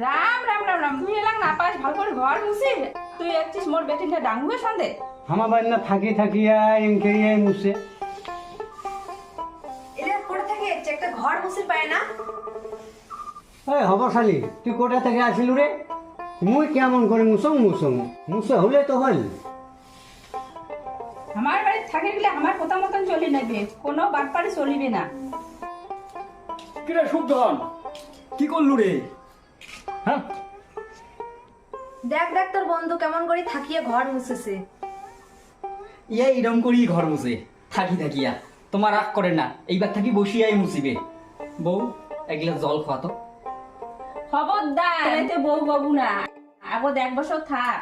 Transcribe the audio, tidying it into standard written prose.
রাম রাম রাম রাম, তুই এলাক না পাস ভালো করে ঘর মুছি, তুই একছিস মোর বেটিনটা ডাঙ্গুয়ে সন্ধে। আমার বাড়ি না থাকি থাকিয়া এনকেরিয়াই মুছে। এটা কোথা থেকে একটা ঘর মুছে পায় না? এই হবশালী, তুই কোথা থেকে আসিলু রে? মুই কেমন করে মুসং মুছে হলে তো হল। আমার বাড়ি থাকে গেলে আমার কথা মতন চলি নেবে, কোনো বাটপাড়ি চলিবে না। কিরে সুধন, কি করলু রে? হ্যাঁ, দেখ দেখ তোর বন্ধু কেমন করে থাকিয়ে ঘর মুছেছে। এইরকম করি ঘর মুছে থাকি থাকিয়া। তোমার রাগ করে না, এইবার থাকি বসিয়াই মুছিবে। বউ, এক গ্লাস জল খাওয়া তো। খবরদার এতে বউ বাবু না, আগত 1 বছর থাক।